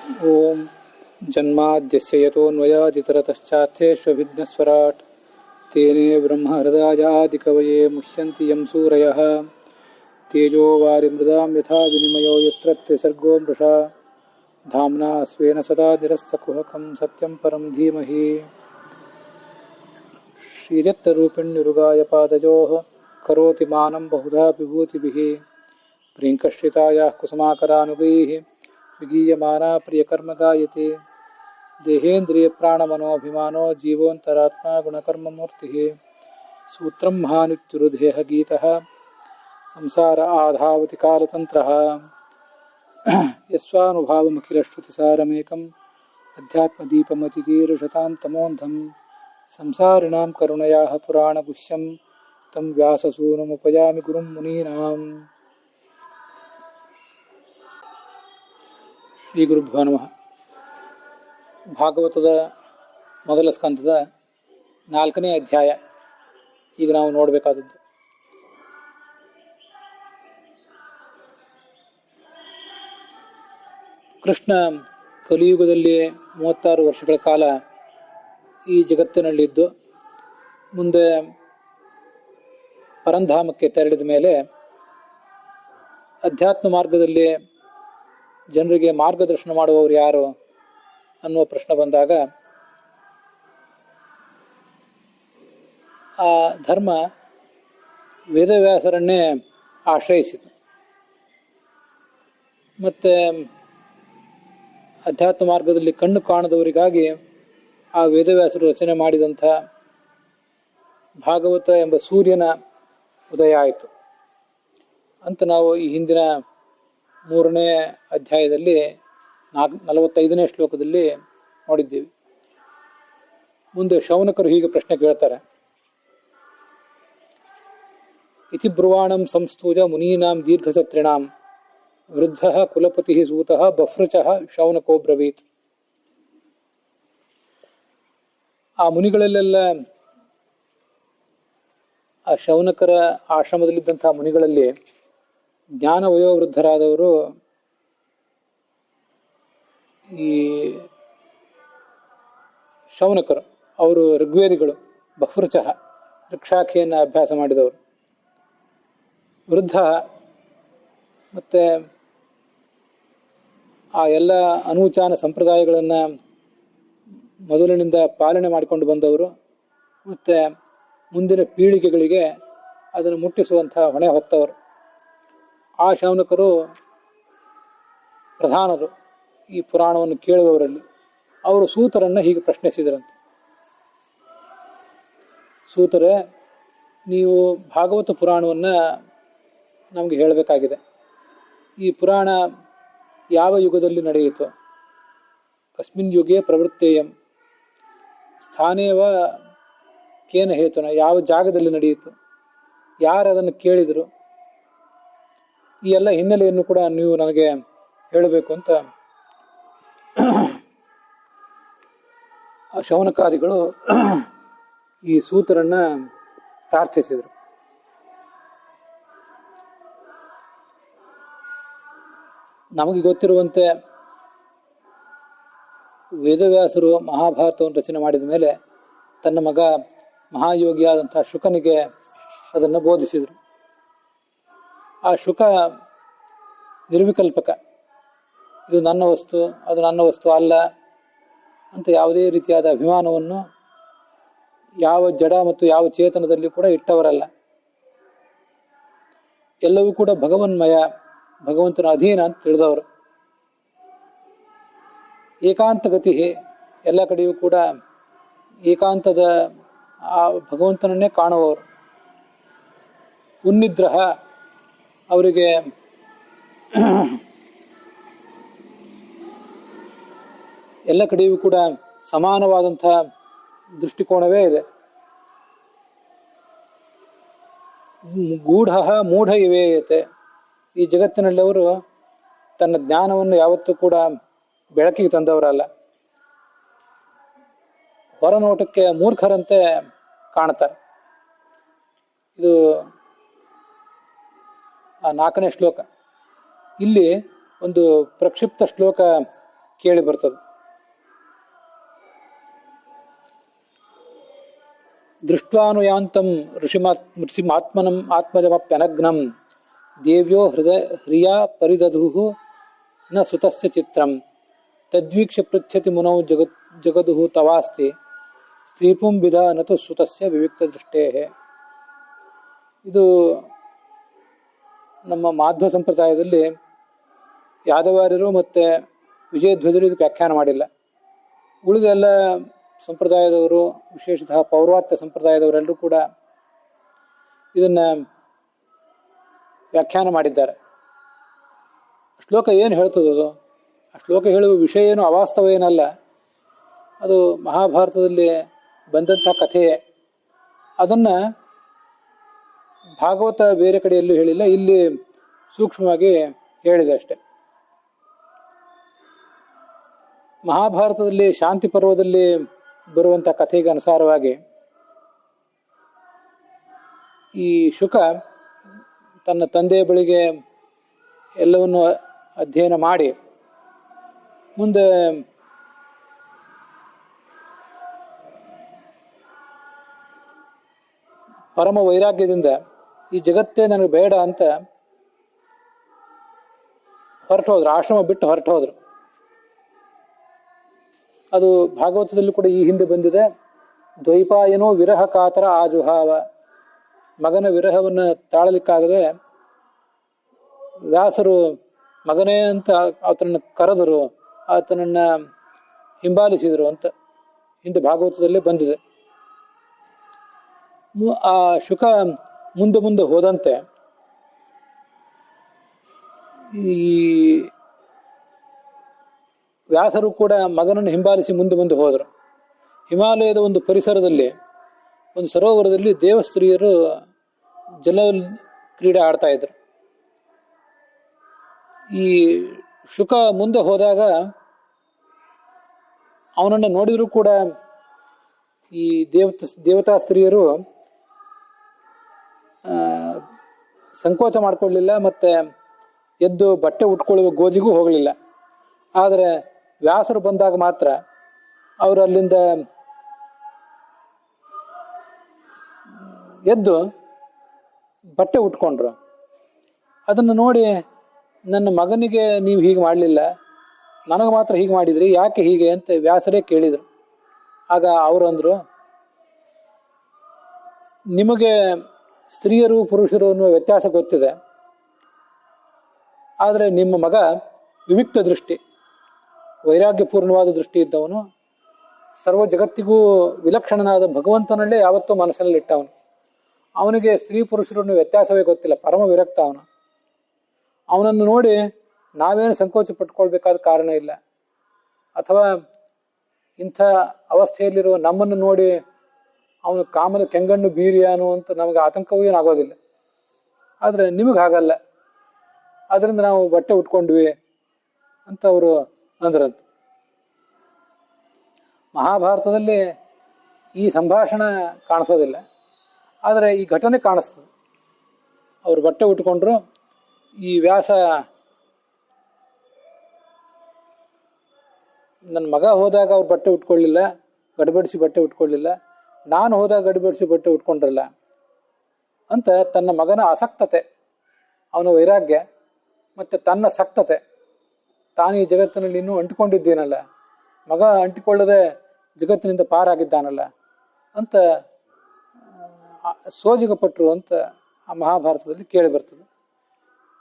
ಓಂ ಜನ್ಮಾದ್ಯಸ್ಯ ಯತೋನ್ವಯಾದಿತರತಶ್ಚಾರ್ಥೇಷ್ವಭಿಘ್ನಸ್ವರಾಟ್ ತೇನೇ ಬ್ರಹ್ಮಹೃದಯಾದಿಕವಯೇ ಮುಹ್ಯಂತಿ M ಸೂರಯಃ ತೇಜೋ ವಾರಿಮೃದಾಂ ಯಥಾ ವಿನಿಮಯೋ ಯತ್ರ ತ್ರಿಸರ್ಗೋ ಮೃಷಾ ಧಾಮ್ನಾ ಸ್ವೇನ ಸದಾ ನಿರಸ್ತಕುಹಕಂ ಸತ್ಯಂ ಪರಂ ಧೀಮಹಿ ಶ್ರೀರಕ್ತರೂಪಿಣ್ಯುರುಗಾಯ ಪಾದಯೋಃ ಕರೋತಿ ಮಾನಂ ಬಹುಧಾ ವಿಭೂತಿಭಿಃ ಪ್ರಿಯಂಕಶ್ರಿತಾಯಾಃ ಕುಸುಮಾಕರಾನುಗೈಃ ವಿಗೀಯಮಾನಾ ಪ್ರಿಯಕರ್ಮ ಗಾಯತೆ ದೇಹೇಂದ್ರಿಯಪ್ರಾಣಮನೋಭಿಮಾನೋ ಜೀವೋಂತರಾತ್ಮ ಗುಣಕರ್ಮಮೂರ್ತಿಃ ಸೂತ್ರಂ ಮಹಾನಿತ್ಯುರುದೇಹ ಗೀತಃ ಸಂಸಾರ ಆಧಾವತಿ ಕಾಲತಂತ್ರಃ ಯಸ್ವಾನುಭಾವಮಖಿಲಶ್ರುತಿಸಾರಮೇಕಂ ಅಧ್ಯಾತ್ಮದೀಪಮತಿತೀರುಷತಾಂ ತಮೋಂಧಂ ಸಂಸಾರಿಣಾಂ ಕರುಣಯಾಃ ಪುರಾಣಗುಹ್ಯಂ ತಂ ವ್ಯಾಸಸೂನುಮುಪಯಾಮಿ ಗುರುಂ ಮುನೀನಾಂ. ಶ್ರೀ ಗುರುಭ್ಯೋ ನಮಃ. ಭಾಗವತದ ಮೊದಲ ಸ್ಕಂದದ 4ನೇ ಅಧ್ಯಾಯ ಈಗ ನಾವು ನೋಡಬೇಕಾದದ್ದು. ಕೃಷ್ಣ ಕಲಿಯುಗದಲ್ಲಿ 36 ವರ್ಷಗಳ ಕಾಲ ಈ ಜಗತ್ತಿನಲ್ಲಿದ್ದು ಮುಂದೆ ಪರಂಧಾಮಕ್ಕೆ ತೆರಳಿದ ಮೇಲೆ ಅಧ್ಯಾತ್ಮ ಮಾರ್ಗದಲ್ಲಿ ಜನರಿಗೆ ಮಾರ್ಗದರ್ಶನ ಮಾಡುವವರು ಯಾರು ಅನ್ನುವ ಪ್ರಶ್ನೆ ಬಂದಾಗ ಆ ಧರ್ಮ ವೇದವ್ಯಾಸರನ್ನೇ ಆಶ್ರಯಿಸಿತು. ಮತ್ತು ಅಧ್ಯಾತ್ಮ ಮಾರ್ಗದಲ್ಲಿ ಕಣ್ಣು ಕಾಣದವರಿಗಾಗಿ ಆ ವೇದವ್ಯಾಸರು ರಚನೆ ಮಾಡಿದಂಥ ಭಾಗವತ ಎಂಬ ಸೂರ್ಯನ ಉದಯ ಆಯಿತು ಅಂತ ನಾವು ಈ ಹಿಂದಿನ 3ನೇ ಅಧ್ಯಾಯದಲ್ಲಿ 45ನೇ ಶ್ಲೋಕದಲ್ಲಿ ನೋಡಿದ್ದೀವಿ. ಮುಂದೆ ಶೌನಕರು ಹೀಗೆ ಪ್ರಶ್ನೆ ಕೇಳ್ತಾರೆ. ಇತಿ ಬ್ರುವಾಣಂ ಸಂಸ್ತೂಜ ಮುನೀನಾಂ ದೀರ್ಘಸತ್ರಿಣಾಂ ವೃದ್ಧಃ ಕುಲಪತಿಃ ಸೂತಃ ಬಫ್ರುಚಃ ಶೌನಕೋ ಬ್ರವೀತ್. ಆ ಮುನಿಗಳಲ್ಲೆಲ್ಲ ಆ ಶೌನಕರ ಆಶ್ರಮದಲ್ಲಿದ್ದಂತಹ ಮುನಿಗಳಲ್ಲಿ ಜ್ಞಾನ ವಯೋವೃದ್ಧರಾದವರು ಈ ಶೌನಕರು. ಅವರು ಋಗ್ವೇದಿಗಳು. ಬಫ್ರುಚಃ ಋಕ್ಷಾಖೆಯನ್ನು ಅಭ್ಯಾಸ ಮಾಡಿದವರು. ವೃದ್ಧ ಮತ್ತು ಆ ಎಲ್ಲ ಅನೂಚಾನ ಸಂಪ್ರದಾಯಗಳನ್ನು ಮೊದಲಿನಿಂದ ಪಾಲನೆ ಮಾಡಿಕೊಂಡು ಬಂದವರು ಮತ್ತು ಮುಂದಿನ ಪೀಳಿಗೆಗಳಿಗೆ ಅದನ್ನು ಮುಟ್ಟಿಸುವಂಥ ಹೊಣೆ ಹೊತ್ತವರು. ಆ ಶೌನಕರು ಪ್ರಧಾನರು ಈ ಪುರಾಣವನ್ನು ಕೇಳುವವರಲ್ಲಿ. ಅವರು ಸೂತರನ್ನು ಹೀಗೆ ಪ್ರಶ್ನಿಸಿದರಂತೆ. ಸೂತರೇ, ನೀವು ಭಾಗವತ ಪುರಾಣವನ್ನು ನಮಗೆ ಹೇಳಬೇಕಾಗಿದೆ. ಈ ಪುರಾಣ ಯಾವ ಯುಗದಲ್ಲಿ ನಡೆಯಿತು? ಕಸ್ಮಿನ್ ಯುಗೇ ಪ್ರವೃತ್ತೇಯಂ ಸ್ಥಾನೇವ ಕೇನ ಹೇತುನ, ಯಾವ ಜಾಗದಲ್ಲಿ ನಡೆಯಿತು? ಯಾರು ಅದನ್ನು ಕೇಳಿದರು? ಈ ಎಲ್ಲ ಹಿನ್ನೆಲೆಯನ್ನು ಕೂಡ ನೀವು ನನಗೆ ಹೇಳಬೇಕು ಅಂತ ಶೌನಕಾದಿಗಳು ಈ ಸೂತರನ್ನ ಪ್ರಾರ್ಥಿಸಿದರು. ನಮಗೆ ಗೊತ್ತಿರುವಂತೆ ವೇದವ್ಯಾಸರು ಮಹಾಭಾರತವನ್ನು ರಚನೆ ಮಾಡಿದ ಮೇಲೆ ತನ್ನ ಮಗ ಮಹಾಯೋಗಿಯಾದಂಥ ಶುಕನಿಗೆ ಅದನ್ನು ಬೋಧಿಸಿದರು. ಆ ಶುಕ ನಿರ್ವಿಕಲ್ಪಕ. ಇದು ನನ್ನ ವಸ್ತು, ಅದು ನನ್ನ ವಸ್ತು ಅಲ್ಲ ಅಂತ ಯಾವುದೇ ರೀತಿಯಾದ ಅಭಿಮಾನವನ್ನು ಯಾವ ಜಡ ಮತ್ತು ಯಾವ ಚೇತನದಲ್ಲಿ ಕೂಡ ಇಟ್ಟವರಲ್ಲ. ಎಲ್ಲವೂ ಕೂಡ ಭಗವನ್ಮಯ, ಭಗವಂತನ ಅಧೀನ ಅಂತ ತಿಳಿದವರು. ಏಕಾಂತ ಗತಿ, ಎಲ್ಲ ಕಡೆಯೂ ಕೂಡ ಏಕಾಂತದ ಆ ಭಗವಂತನನ್ನೇ ಕಾಣುವವರು. ಉನ್ನಿದ್ರಹ, ಅವರಿಗೆ ಎಲ್ಲ ಕಡೆಯೂ ಕೂಡ ಸಮಾನವಾದಂಥ ದೃಷ್ಟಿಕೋನವೇ ಇದೆ. ಗೂಢ ಮೂಢ ಇವೇಯತೆ, ಈ ಜಗತ್ತಿನಲ್ಲಿ ಅವರು ತನ್ನ ಜ್ಞಾನವನ್ನು ಯಾವತ್ತೂ ಕೂಡ ಬೆಳಕಿಗೆ ತಂದವರಲ್ಲ. ಹೊರನೋಟಕ್ಕೆ ಮೂರ್ಖರಂತೆ ಕಾಣ್ತಾರೆ. ಇದು 4ನೇ ಶ್ಲೋಕ. ಇಲ್ಲಿ ಒಂದು ಪ್ರಕ್ಷಿಪ್ತ ಶ್ಲೋಕ ಕೇಳಿ ಬರ್ತದೆ. ದೃಷ್ಟ್ವಾನುಯಾಂತಂ ಋಷಿಮಾತ್ಮನಂ ಆತ್ಮಜಮಪ್ಯನಗ್ನಂ ದೇವ್ಯೋ ಹ್ರಿಯಾ ಪರಿದಧುಃ ನ ಸುತಸ್ಯ ಚಿತ್ರಂ ತದ್ವೀಕ್ಷ್ಯ ಪೃಚ್ಛತಿ ಮುನೌ ಜಗದುಃ ತವಾಸ್ತಿ ಸ್ತ್ರೀಪುಂ ವಿಧ ನತು ಸುತಸ್ಯ ವಿವಿಕ್ತ ದೃಷ್ಟೇ. ಇದು ನಮ್ಮ ಮಾಧ್ವ ಸಂಪ್ರದಾಯದಲ್ಲಿ ಯಾದವಾರ್ಯರು ಮತ್ತು ವಿಜಯಧ್ವಜರು ಇದಕ್ಕೆ ವ್ಯಾಖ್ಯಾನ ಮಾಡಿಲ್ಲ. ಉಳಿದ ಎಲ್ಲ ಸಂಪ್ರದಾಯದವರು, ವಿಶೇಷತಃ ಪೌರ್ವಾತ್ಯ ಸಂಪ್ರದಾಯದವರೆಲ್ಲರೂ ಕೂಡ ಇದನ್ನು ವ್ಯಾಖ್ಯಾನ ಮಾಡಿದ್ದಾರೆ. ಶ್ಲೋಕ ಏನು ಹೇಳ್ತದದು? ಆ ಶ್ಲೋಕ ಹೇಳುವ ವಿಷಯ ಏನು ಅವಾಸ್ತವ ಏನಲ್ಲ, ಅದು ಮಹಾಭಾರತದಲ್ಲಿ ಬಂದಂಥ ಕಥೆಯೇ. ಅದನ್ನು ಭಾಗವತ ಬೇರೆ ಕಡೆಯಲ್ಲೂ ಹೇಳಿಲ್ಲ, ಇಲ್ಲಿ ಸೂಕ್ಷ್ಮವಾಗಿ ಹೇಳಿದೆ ಅಷ್ಟೆ. ಮಹಾಭಾರತದಲ್ಲಿ ಶಾಂತಿ ಪರ್ವದಲ್ಲಿ ಬರುವಂಥ ಕಥೆಗೆ ಅನುಸಾರವಾಗಿ ಈ ಶುಕ ತನ್ನ ತಂದೆಯ ಬಳಿಗೆ ಎಲ್ಲವನ್ನು ಅಧ್ಯಯನ ಮಾಡಿ ಮುಂದೆ ಪರಮ ವೈರಾಗ್ಯದಿಂದ ಈ ಜಗತ್ತೇ ನನಗೆ ಬೇಡ ಅಂತ ಹೊರಟೋದ್ರು, ಆಶ್ರಮ ಬಿಟ್ಟು ಹೊರಟೋದ್ರು. ಅದು ಭಾಗವತದಲ್ಲೂ ಕೂಡ ಈ ಹಿಂದೆ ಬಂದಿದೆ. ದ್ವೈಪಾಯನೋ ವಿರಹ ಕಾತರ ಆಜುಹಾವ. ಮಗನ ವಿರಹವನ್ನು ತಾಳಲಿಕ್ಕಾಗದೆ ವ್ಯಾಸರು ಮಗನೇ ಅಂತ ಆತನನ್ನು ಕರೆದರು, ಆತನನ್ನು ಹಿಂಬಾಲಿಸಿದರು ಅಂತ ಹಿಂದೆ ಭಾಗವತದಲ್ಲೇ ಬಂದಿದೆ. ಆ ಶುಕ ಮುಂದೆ ಮುಂದೆ ಹೋದಂತೆ ಈ ವ್ಯಾಸರು ಕೂಡ ಮಗನನ್ನು ಹಿಂಬಾಲಿಸಿ ಮುಂದೆ ಮುಂದೆ ಹೋದರು. ಹಿಮಾಲಯದ ಒಂದು ಪರಿಸರದಲ್ಲಿ, ಒಂದು ಸರೋವರದಲ್ಲಿ ದೇವಸ್ತ್ರೀಯರು ಜಲ ಕ್ರೀಡೆ ಆಡ್ತಾ ಇದ್ರು. ಈ ಶುಕ ಮುಂದೆ ಹೋದಾಗ ಅವನನ್ನು ನೋಡಿದರೂ ಕೂಡ ಈ ದೇವತಾ ಸ್ತ್ರೀಯರು ಸಂಕೋಚ ಮಾಡಿಕೊಳ್ಳಲಿಲ್ಲ, ಮತ್ತೆ ಎದ್ದು ಬಟ್ಟೆ ಉಟ್ಕೊಳ್ಳುವ ಗೋಜಿಗೂ ಹೋಗಲಿಲ್ಲ. ಆದರೆ ವ್ಯಾಸರು ಬಂದಾಗ ಮಾತ್ರ ಅವರು ಅಲ್ಲಿಂದ ಎದ್ದು ಬಟ್ಟೆ ಉಟ್ಕೊಂಡ್ರು. ಅದನ್ನು ನೋಡಿ, ನನ್ನ ಮಗನಿಗೆ ನೀವು ಹೀಗೆ ಮಾಡಲಿಲ್ಲ, ನನಗೆ ಮಾತ್ರ ಹೀಗೆ ಮಾಡಿದ್ರಿ, ಯಾಕೆ ಹೀಗೆ ಅಂತ ವ್ಯಾಸರೇ ಕೇಳಿದರು. ಆಗ ಅವರಂದರು, ನಿಮಗೆ ಸ್ತ್ರೀಯರು ಪುರುಷರು ಅನ್ನುವ ವ್ಯತ್ಯಾಸ ಗೊತ್ತಿದೆ, ಆದರೆ ನಿಮ್ಮ ಮಗ ವಿವಿಕ್ತ ದೃಷ್ಟಿ, ವೈರಾಗ್ಯಪೂರ್ಣವಾದ ದೃಷ್ಟಿ ಇದ್ದವನು, ಸರ್ವ ಜಗತ್ತಿಗೂ ವಿಲಕ್ಷಣನಾದ ಭಗವಂತನಲ್ಲೇ ಯಾವತ್ತೂ ಮನಸ್ಸಿನಲ್ಲಿ ಇಟ್ಟವನು. ಅವನಿಗೆ ಸ್ತ್ರೀ ಪುರುಷರನ್ನು ವ್ಯತ್ಯಾಸವೇ ಗೊತ್ತಿಲ್ಲ, ಪರಮ ವಿರಕ್ತ ಅವನು. ಅವನನ್ನು ನೋಡಿ ನಾವೇನು ಸಂಕೋಚ ಪಟ್ಕೊಳ್ಬೇಕಾದ ಕಾರಣ ಇಲ್ಲ, ಅಥವಾ ಇಂಥ ಅವಸ್ಥೆಯಲ್ಲಿರುವ ನಮ್ಮನ್ನು ನೋಡಿ ಅವನು ಕಾಮದ ಕೆಂಗಣ್ಣು ಬೀರಿಯಾನು ಅಂತ ನಮಗೆ ಆತಂಕವೂ ಏನಾಗೋದಿಲ್ಲ. ಆದರೆ ನಿಮಗೆ ಹಾಗಲ್ಲ, ಅದರಿಂದ ನಾವು ಬಟ್ಟೆ ಉಟ್ಕೊಂಡ್ವಿ ಅಂತ ಅವರು ಅಂದ್ರಂತ. ಮಹಾಭಾರತದಲ್ಲಿ ಈ ಸಂಭಾಷಣ ಕಾಣಿಸೋದಿಲ್ಲ, ಆದರೆ ಈ ಘಟನೆ ಕಾಣಿಸ್ತದೆ. ಅವರು ಬಟ್ಟೆ ಉಟ್ಕೊಂಡ್ರು. ಈ ವ್ಯಾಸ, ನನ್ನ ಮಗ ಹೋದಾಗ ಅವ್ರು ಬಟ್ಟೆ ಉಟ್ಕೊಳ್ಳಿಲ್ಲ, ಗಡಿಬಿಡಿಸಿ ಬಟ್ಟೆ ಉಟ್ಕೊಳ್ಳಿಲ್ಲ, ನಾನು ಹೋದಾಗ ಗಡಿಬಿಡಿಸಿ ಬಟ್ಟೆ ಉಟ್ಕೊಂಡ್ರಲ್ಲ ಅಂತ ತನ್ನ ಮಗನ ಆಸಕ್ತತೆ, ಅವನ ವೈರಾಗ್ಯ ಮತ್ತು ತನ್ನ ಸಕ್ತತೆ, ತಾನು ಈ ಜಗತ್ತಿನಲ್ಲಿ ಇನ್ನೂ ಅಂಟಿಕೊಂಡಿದ್ದೇನಲ್ಲ, ಮಗ ಅಂಟಿಕೊಳ್ಳದೆ ಜಗತ್ತಿನಿಂದ ಪಾರಾಗಿದ್ದಾನಲ್ಲ ಅಂತ ಸೋಜಿಗಪಟ್ಟರು ಅಂತ ಆ ಮಹಾಭಾರತದಲ್ಲಿ ಕೇಳಿ ಬರ್ತದೆ.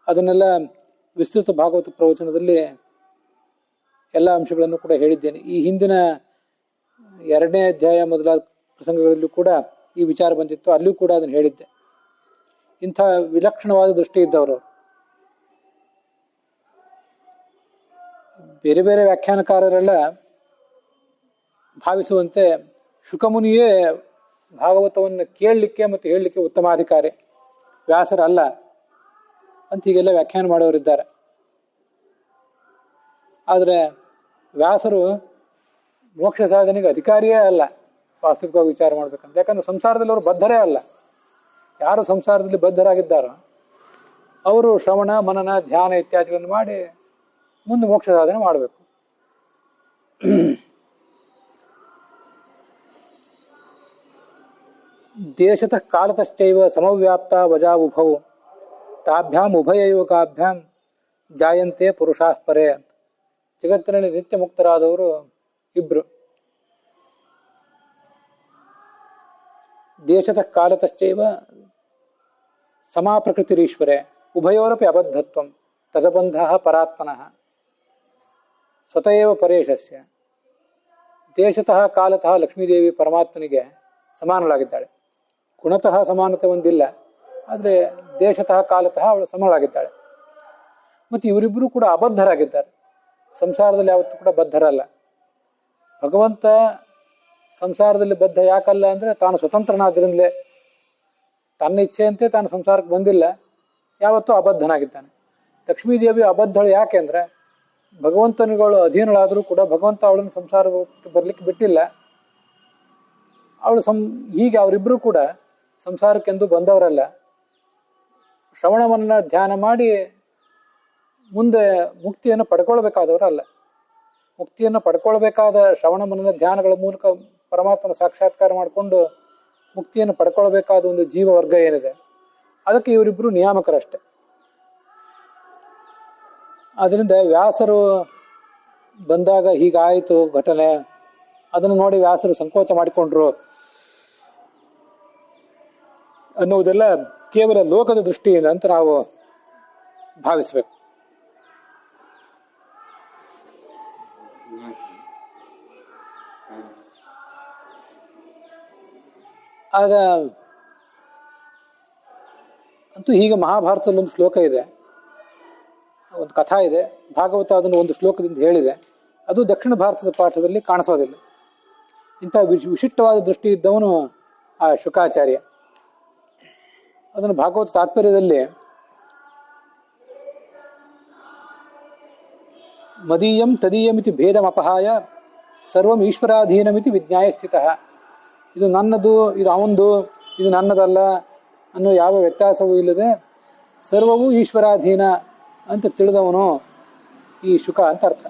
ಅದನ್ನೆಲ್ಲ ವಿಸ್ತೃತ ಭಾಗವತ ಪ್ರವಚನದಲ್ಲಿ ಎಲ್ಲ ಅಂಶಗಳನ್ನು ಕೂಡ ಹೇಳಿದ್ದೇನೆ. ಈ ಹಿಂದಿನ 2ನೇ ಅಧ್ಯಾಯ ಮೊದಲಾದ ಪ್ರಸಂಗಗಳಲ್ಲೂ ಕೂಡ ಈ ವಿಚಾರ ಬಂದಿತ್ತು, ಅಲ್ಲಿಯೂ ಕೂಡ ಅದನ್ನು ಹೇಳಿದ್ದೆ. ಇಂಥ ವಿಲಕ್ಷಣವಾದ ದೃಷ್ಟಿ ಇದ್ದವರು. ಬೇರೆ ಬೇರೆ ವ್ಯಾಖ್ಯಾನಕಾರರೆಲ್ಲ ಭಾವಿಸುವಂತೆ ಶುಕಮುನಿಯೇ ಭಾಗವತವನ್ನು ಕೇಳಲಿಕ್ಕೆ ಮತ್ತು ಹೇಳಲಿಕ್ಕೆ ಉತ್ತಮಾಧಿಕಾರಿ, ವ್ಯಾಸರಲ್ಲ ಅಂತ ಹೀಗೆಲ್ಲ ವ್ಯಾಖ್ಯಾನ ಮಾಡೋರಿದ್ದಾರೆ. ಆದರೆ ವ್ಯಾಸರು ಮೋಕ್ಷ ಸಾಧನೆಗೆ ಅಧಿಕಾರಿಯೇ ಅಲ್ಲ, ವಾಸ್ತವಿಕವಾಗಿ ವಿಚಾರ ಮಾಡ್ಬೇಕಂದ್ರೆ. ಯಾಕಂದ್ರೆ ಸಂಸಾರದಲ್ಲಿ ಅವರು ಬದ್ಧರೇ ಅಲ್ಲ. ಯಾರು ಸಂಸಾರದಲ್ಲಿ ಬದ್ಧರಾಗಿದ್ದಾರೋ ಅವರು ಶ್ರವಣ ಮನನ ಧ್ಯಾನ ಇತ್ಯಾದಿಗಳನ್ನು ಮಾಡಿ ಮುಂದೆ ಮೋಕ್ಷ ಸಾಧನೆ ಮಾಡಬೇಕು. ದೇಶತಃ ಕಾಲತಶ್ಚೈವ ಸಮವ್ಯಾಪ್ತ ವಜಾವುಭೌ ತಾಭ್ಯಾಂ ಉಭಯಯುವಕಾಭ್ಯಾಂ ಜಾಯಂತೆ ಪುರುಷಾಃ ಪರೇ ಅಂತ. ಜಗತ್ತಿನಲ್ಲಿ ನಿತ್ಯ ಮುಕ್ತರಾದವರು ಇಬ್ರು. ದೇಶತಃ ಕಾಲತಶ್ಚೈವ ಸಮಾ ಪ್ರಕೃತಿರೀಶ್ವರೇ ಉಭಯೋರಪಿ ಅಬದ್ಧತ್ವಂ ತದಬಂಧಃ ಪರಾತ್ಮನಃ ಸ್ವತಯೇವ ಪರೇಶಸ್ಯ. ದೇಶತಃ ಕಾಲತಃ ಲಕ್ಷ್ಮೀದೇವಿ ಪರಮಾತ್ಮನಿಗೆ ಸಮಾನಳಾಗಿದ್ದಾಳೆ. ಗುಣತಃ ಸಮಾನತೆ ಒಂದಿಲ್ಲ, ಆದರೆ ದೇಶತಃ ಕಾಲತಃ ಅವಳು ಸಮಳಾಗಿದ್ದಾಳೆ. ಮತ್ತು ಇವರಿಬ್ಬರು ಕೂಡ ಅಬದ್ಧರಾಗಿದ್ದಾರೆ. ಸಂಸಾರದಲ್ಲಿ ಯಾವತ್ತೂ ಕೂಡ ಬದ್ಧರಲ್ಲ. ಭಗವಂತ ಸಂಸಾರದಲ್ಲಿ ಬದ್ಧ ಯಾಕಲ್ಲ ಅಂದರೆ ತಾನು ಸ್ವತಂತ್ರನಾದ್ರಿಂದಲೇ, ತನ್ನ ಇಚ್ಛೆಯಂತೆ ತಾನು ಸಂಸಾರಕ್ಕೆ ಬಂದಿಲ್ಲ, ಯಾವತ್ತೂ ಅಬದ್ಧನಾಗಿದ್ದಾನೆ. ಲಕ್ಷ್ಮೀದೇವಿ ಅಬದ್ಧಳು ಯಾಕೆ ಅಂದರೆ ಭಗವಂತನಿಗಳು ಅಧೀನಳಾದರೂ ಕೂಡ ಭಗವಂತ ಅವಳನ್ನು ಸಂಸಾರಕ್ಕೆ ಬರಲಿಕ್ಕೆ ಬಿಟ್ಟಿಲ್ಲ. ಅವಳು ಹೀಗೆ ಅವರಿಬ್ಬರು ಕೂಡ ಸಂಸಾರಕ್ಕೆಂದು ಬಂದವರಲ್ಲ. ಶ್ರವಣವನ್ನು ಧ್ಯಾನ ಮಾಡಿ ಮುಂದೆ ಮುಕ್ತಿಯನ್ನು ಪಡ್ಕೊಳ್ಬೇಕಾದವರಲ್ಲ. ಮುಕ್ತಿಯನ್ನು ಪಡ್ಕೊಳ್ಬೇಕಾದ ಶ್ರವಣ ಮನನ ಧ್ಯಾನಗಳ ಮೂಲಕ ಪರಮಾತ್ಮನ ಸಾಕ್ಷಾತ್ಕಾರ ಮಾಡಿಕೊಂಡು ಮುಕ್ತಿಯನ್ನು ಪಡ್ಕೊಳ್ಬೇಕಾದ ಒಂದು ಜೀವ ವರ್ಗ ಏನಿದೆ, ಅದಕ್ಕೆ ಇವರಿಬ್ಬರು ನಿಯಾಮಕರಷ್ಟೆ. ಆದ್ದರಿಂದ ವ್ಯಾಸರು ಬಂದಾಗ ಹೀಗಾಯಿತು ಘಟನೆ, ಅದನ್ನು ನೋಡಿ ವ್ಯಾಸರು ಸಂಕೋಚ ಮಾಡಿಕೊಂಡ್ರು ಅನ್ನುವುದೆಲ್ಲ ಕೇವಲ ಲೋಕದ ದೃಷ್ಟಿಯಿಂದ ಅಂತ ನಾವು ಭಾವಿಸ್ಬೇಕು. ಆಗ ಅಂತೂ ಹೀಗೆ ಮಹಾಭಾರತದಲ್ಲಿ ಒಂದು ಶ್ಲೋಕ ಇದೆ, ಒಂದು ಕಥಾ ಇದೆ. ಭಾಗವತ ಅದನ್ನು ಒಂದು ಶ್ಲೋಕದಿಂದ ಹೇಳಿದೆ. ಅದು ದಕ್ಷಿಣ ಭಾರತದ ಪಾಠದಲ್ಲಿ ಕಾಣಿಸೋದಿಲ್ಲ. ಇಂಥ ವಿಶಿಷ್ಟವಾದ ದೃಷ್ಟಿ ಇದ್ದವನು ಆ ಶುಕಾಚಾರ್ಯ. ಅದನ್ನು ಭಾಗವತ ತಾತ್ಪರ್ಯದಲ್ಲಿ ಮದೀಯಂ ತದೀಯಮಿತಿ ಭೇದಮಪಹಾಯ ಸರ್ವಂ ಈಶ್ವರಾಧೀನಮಿತಿ ವಿಜ್ಞಾಯ ಸ್ಥಿತಃ. ಇದು ನನ್ನದು, ಇದು ಅವಂದು, ಇದು ನನ್ನದಲ್ಲ ಅನ್ನೋ ಯಾವ ವ್ಯತ್ಯಾಸವೂ ಇಲ್ಲದೆ ಸರ್ವವೂ ಈಶ್ವರಾಧೀನ ಅಂತ ತಿಳಿದವನು ಈ ಶುಕ ಅಂತ ಅರ್ಥ.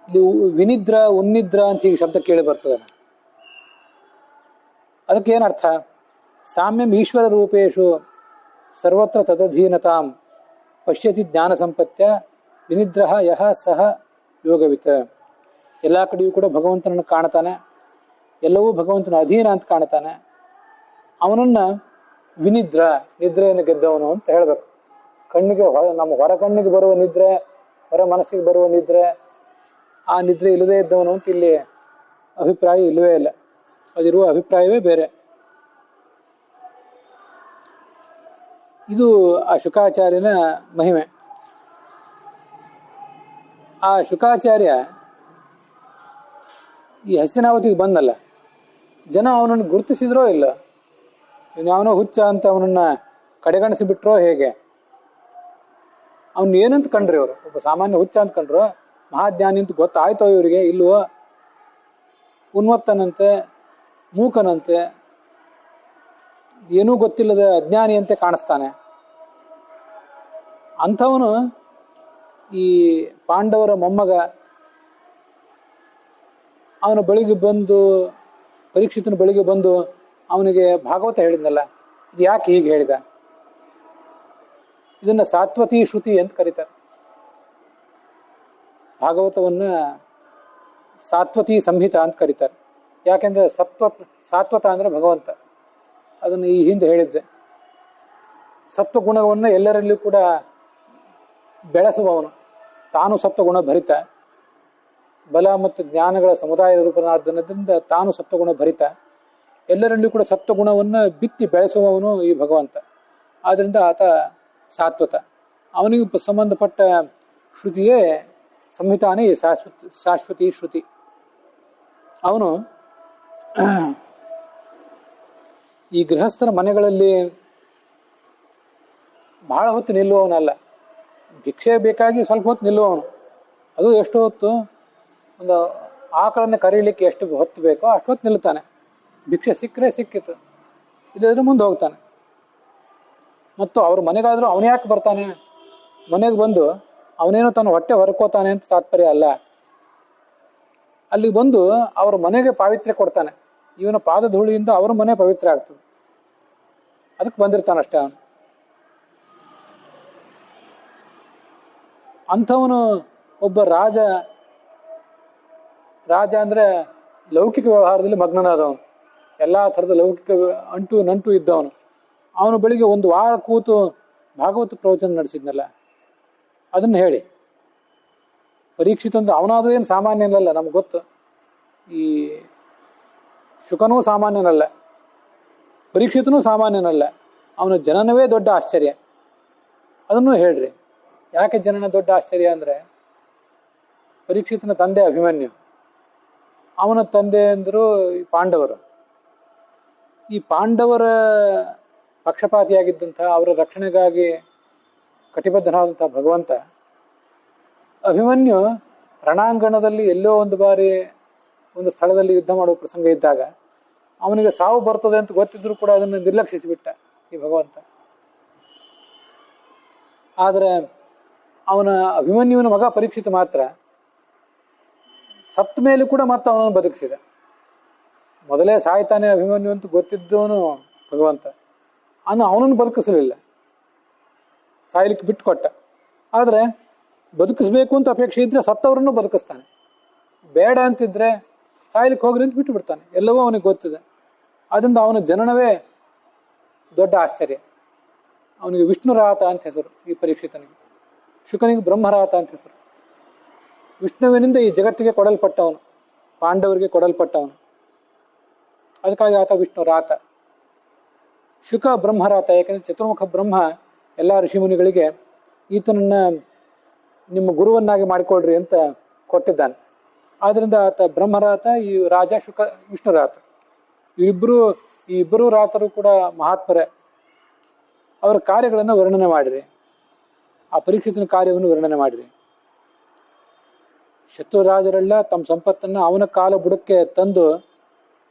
ಇಲ್ಲಿ ವಿನಿದ್ರ ಉನ್ನಿದ್ರ ಅಂತ ಹೀಗೆ ಶಬ್ದ ಕೇಳಿ ಬರ್ತದೆ. ಅದಕ್ಕೇನರ್ಥ? ಸಾಮ್ಯಂ ಈಶ್ವರ ರೂಪೇಶು ಸರ್ವತ್ರ ತದಧೀನತಾಂ ಪಶ್ಯತಿ ಜ್ಞಾನ ಸಂಪತ್ಯ ವಿನಿದ್ರಃ ಯಹ ಸಹ ಯೋಗವಿತ್. ಎಲ್ಲ ಕಡೆಯೂ ಕೂಡ ಭಗವಂತನನ್ನು ಕಾಣ್ತಾನೆ, ಎಲ್ಲವೂ ಭಗವಂತನ ಅಧೀನ ಅಂತ ಕಾಣ್ತಾನೆ. ಅವನನ್ನ ವಿನಿದ್ರ, ನಿದ್ರೆಯನ್ನು ಗೆದ್ದವನು ಅಂತ ಹೇಳಬೇಕು. ಕಣ್ಣಿಗೆ ನಮ್ಮ ಹೊರ ಕಣ್ಣಿಗೆ ಬರುವ ನಿದ್ರೆ, ಹೊರ ಮನಸ್ಸಿಗೆ ಬರುವ ನಿದ್ರೆ, ಆ ನಿದ್ರೆ ಇಲ್ಲದೇ ಇದ್ದವನು ಅಂತ ಇಲ್ಲಿ ಅಭಿಪ್ರಾಯ ಇಲ್ಲವೇ ಇಲ್ಲ. ಅದಿರುವ ಅಭಿಪ್ರಾಯವೇ ಬೇರೆ. ಇದು ಆ ಶುಕಾಚಾರ್ಯನ ಮಹಿಮೆ. ಆ ಶುಕಾಚಾರ್ಯ ಈ ಹಸ್ತಿನಾವತಿಗೆ ಬಂದಲ್ಲ, ಜನ ಅವನನ್ನು ಗುರುತಿಸಿದ್ರೋ ಇಲ್ಲ, ಅವನೋ ಹುಚ್ಚ ಅಂತ ಅವನನ್ನ ಕಡೆಗಣಿಸಿ ಬಿಟ್ರೋ ಹೇಗೆ? ಅವನ್ ಏನಂತ ಕಂಡ್ರಿ ಅವರು? ಒಬ್ಬ ಸಾಮಾನ್ಯ ಹುಚ್ಚ ಅಂತ ಕಂಡ್ರು, ಮಹಾಜ್ಞಾನಿ ಅಂತ ಗೊತ್ತಾಯ್ತೋ ಇವರಿಗೆ? ಇಲ್ವೋ? ಉನ್ಮತ್ತನಂತೆ, ಮೂಕನಂತೆ, ಏನೂ ಗೊತ್ತಿಲ್ಲದ ಅಜ್ಞಾನಿಯಂತೆ ಕಾಣಿಸ್ತಾನೆ. ಅಂಥವನು ಈ ಪಾಂಡವರ ಮೊಮ್ಮಗ. ಅವನ ಬಳಿಗೆ ಬಂದು, ಪರೀಕ್ಷಿತನ ಬಳಿಗೆ ಬಂದು ಅವನಿಗೆ ಭಾಗವತ ಹೇಳಿದ್ನಲ್ಲ, ಇದು ಯಾಕೆ ಹೀಗೆ ಹೇಳಿದ? ಇದನ್ನ ಸಾತ್ವತಿ ಶ್ರುತಿ ಅಂತ ಕರೀತಾರೆ. ಭಾಗವತವನ್ನ ಸಾತ್ವತಿ ಸಂಹಿತ ಅಂತ ಕರೀತಾರೆ. ಯಾಕೆಂದ್ರೆ ಸಾತ್ವತ ಅಂದ್ರೆ ಭಗವಂತ. ಅದನ್ನು ಈ ಹಿಂದೆ ಹೇಳಿದ್ದೆ. ಸತ್ವಗುಣವನ್ನು ಎಲ್ಲರಲ್ಲಿಯೂ ಕೂಡ ಬೆಳೆಸುವವನು, ತಾನು ಸತ್ವಗುಣ ಭರಿತ, ಬಲ ಮತ್ತು ಜ್ಞಾನಗಳ ಸಮುದಾಯದ ರೂಪನಾದ್ದರಿಂದ ತಾನು ಸತ್ವಗುಣ ಭರಿತ, ಎಲ್ಲರಲ್ಲಿಯೂ ಕೂಡ ಸತ್ವಗುಣವನ್ನು ಬಿತ್ತಿ ಬೆಳೆಸುವವನು ಈ ಭಗವಂತ. ಆದ್ದರಿಂದ ಆತ ಸಾತ್ವತ. ಅವನಿಗೆ ಸಂಬಂಧಪಟ್ಟ ಶ್ರುತಿಯೇ ಸಂಹಿತಾನೇ ಶಾಶ್ವತಿ ಶ್ರುತಿ. ಅವನು ಈ ಗೃಹಸ್ಥರ ಮನೆಗಳಲ್ಲಿ ಬಹಳ ಹೊತ್ತು ನಿಲ್ಲುವವನಲ್ಲ. ಭಿಕ್ಷೆ ಬೇಕಾಗಿ ಸ್ವಲ್ಪ ಹೊತ್ತು ನಿಲ್ಲುವವನು. ಅದು ಎಷ್ಟು ಹೊತ್ತು? ಒಂದು ಆಕಳನ್ನು ಕರೀಲಿಕ್ಕೆ ಎಷ್ಟು ಹೊತ್ತು ಬೇಕೋ ಅಷ್ಟು ಹೊತ್ತು ನಿಲ್ತಾನೆ. ಭಿಕ್ಷೆ ಸಿಕ್ಕರೆ ಸಿಕ್ಕಿತು, ಇಲ್ಲದ್ರೆ ಮುಂದೆ ಹೋಗ್ತಾನೆ. ಮತ್ತು ಅವ್ರ ಮನೆಗಾದರೂ ಅವನು ಯಾಕೆ ಬರ್ತಾನೆ? ಮನೆಗೆ ಬಂದು ಅವನೇನೋ ತನ್ನ ಹೊಟ್ಟೆ ಹೊರ್ಕೋತಾನೆ ಅಂತ ತಾತ್ಪರ್ಯ ಅಲ್ಲ. ಅಲ್ಲಿ ಬಂದು ಅವ್ರ ಮನೆಗೆ ಪಾವಿತ್ರ್ಯ ಕೊಡ್ತಾನೆ. ಇವನ ಪಾದ ಧೂಳಿಯಿಂದ ಅವ್ರ ಮನೆ ಪವಿತ್ರ ಆಗ್ತದೆ. ಅದಕ್ಕೆ ಬಂದಿರ್ತಾನಷ್ಟೇ ಅವನು. ಅಂಥವನು ಒಬ್ಬ ರಾಜ ಅಂದ್ರೆ ಲೌಕಿಕ ವ್ಯವಹಾರದಲ್ಲಿ ಮಗ್ನನಾದವನು, ಎಲ್ಲ ಥರದ ಲೌಕಿಕ ಅಂಟು ನಂಟು ಇದ್ದವನು. ಅವನು ಬೆಳಿಗ್ಗೆ ಒಂದು ವಾರ ಕೂತು ಭಾಗವತ ಪ್ರವಚನ ನಡೆಸಿದ್ನಲ್ಲ, ಅದನ್ನು ಹೇಳಿ. ಪರೀಕ್ಷಿತ ಅಂದ್ರೆ ಅವನಾದ್ರೂ ಏನು ಸಾಮಾನ್ಯನಲ್ಲ, ನಮ್ಗೆ ಗೊತ್ತು. ಈ ಶುಕನೂ ಸಾಮಾನ್ಯನಲ್ಲ, ಪರೀಕ್ಷಿತನೂ ಸಾಮಾನ್ಯನಲ್ಲ. ಅವನ ಜನನವೇ ದೊಡ್ಡ ಆಶ್ಚರ್ಯ. ಅದನ್ನು ಹೇಳ್ರಿ. ಯಾಕೆ ಜನನ ದೊಡ್ಡ ಆಶ್ಚರ್ಯ ಅಂದರೆ, ಪರೀಕ್ಷಿತನ ತಂದೆ ಅಭಿಮನ್ಯು, ಅವನ ತಂದೆ ಅಂದರು ಪಾಂಡವರು. ಈ ಪಾಂಡವರ ಪಕ್ಷಪಾತಿಯಾಗಿದ್ದಂಥ, ಅವರ ರಕ್ಷಣೆಗಾಗಿ ಕಟಿಬದ್ಧನಾದಂಥ ಭಗವಂತ ಅಭಿಮನ್ಯು ರಣಾಂಗಣದಲ್ಲಿ ಎಲ್ಲೋ ಒಂದು ಬಾರಿ ಒಂದು ಸ್ಥಳದಲ್ಲಿ ಯುದ್ಧ ಮಾಡುವ ಪ್ರಸಂಗ ಇದ್ದಾಗ ಅವನಿಗೆ ಸಾವು ಬರ್ತದೆ ಅಂತ ಗೊತ್ತಿದ್ರು ಕೂಡ ಅದನ್ನು ನಿರ್ಲಕ್ಷಿಸಿಬಿಟ್ಟ ಈ ಭಗವಂತ. ಆದರೆ ಅವನ ಅಭಿಮನ್ಯುವಿನ ಮಗ ಪರೀಕ್ಷಿತ ಮಾತ್ರ ಸತ್ತ ಮೇಲೆ ಕೂಡ ಮತ್ತೆ ಅವನನ್ನು ಬದುಕಿಸಿದ. ಮೊದಲೇ ಸಾಯ್ತಾನೆ ಅಭಿಮನ್ಯು ಅಂತ ಗೊತ್ತಿದ್ದವನು ಭಗವಂತ, ಅವನನ್ನು ಬದುಕಿಸಲಿಲ್ಲ, ಸಾಯ್ಲಿಕ್ಕೆ ಬಿಟ್ಟು ಕೊಟ್ಟ. ಆದರೆ ಬದುಕಿಸ್ಬೇಕು ಅಂತ ಅಪೇಕ್ಷೆ ಇದ್ರೆ ಸತ್ತವರನ್ನು ಬದುಕಿಸ್ತಾನೆ, ಬೇಡ ಅಂತಿದ್ರೆ ಸಾಯ್ಲಿಕ್ಕೆ ಹೋಗ್ರಿ ಅಂತ ಬಿಟ್ಟು ಬಿಡ್ತಾನೆ. ಎಲ್ಲವೂ ಅವನಿಗೆ ಗೊತ್ತಿದೆ. ಅದರಿಂದ ಅವನ ಜನನವೇ ದೊಡ್ಡ ಆಶ್ಚರ್ಯ. ಅವನಿಗೆ ವಿಷ್ಣುರಾತ ಅಂತ ಹೆಸರು ಈ ಪರೀಕ್ಷಿತನಿಗೆ, ಶುಕನಿಗೆ ಬ್ರಹ್ಮರಾತ ಅಂತ ಹೆಸರು. ವಿಷ್ಣುವಿನಿಂದ ಈ ಜಗತ್ತಿಗೆ ಕೊಡಲ್ಪಟ್ಟವನು, ಪಾಂಡವರಿಗೆ ಕೊಡಲ್ಪಟ್ಟವನು. ಅದಕ್ಕಾಗಿ ಆತ ವಿಷ್ಣುರಾತ. ಶುಕ ಬ್ರಹ್ಮರಾತ, ಯಾಕೆಂದರೆ ಚತುರ್ಮುಖ ಬ್ರಹ್ಮ ಎಲ್ಲ ಋಷಿಮುನಿಗಳಿಗೆ ಈತನನ್ನ ನಿಮ್ಮ ಗುರುವನ್ನಾಗಿ ಮಾಡಿಕೊಳ್ರಿ ಅಂತ ಕೊಟ್ಟಿದ್ದಾನೆ. ಆದ್ದರಿಂದ ಆತ ಬ್ರಹ್ಮರಾತ, ಈ ರಾಜ ಶುಕ ವಿಷ್ಣುರಾತ. ಈ ಇಬ್ಬರು ರಾತರು ಕೂಡ ಮಹಾತ್ಮರೇ. ಅವರ ಕಾರ್ಯಗಳನ್ನು ವರ್ಣನೆ ಮಾಡಿರಿ, ಆ ಪರೀಕ್ಷಿತನ ಕಾರ್ಯವನ್ನು ವರ್ಣನೆ ಮಾಡಿರಿ. ಶತ್ರುರಾಜರೆಲ್ಲ ತಮ್ಮ ಸಂಪತ್ತನ್ನು ಅವನ ಕಾಲ ಬುಡಕ್ಕೆ ತಂದು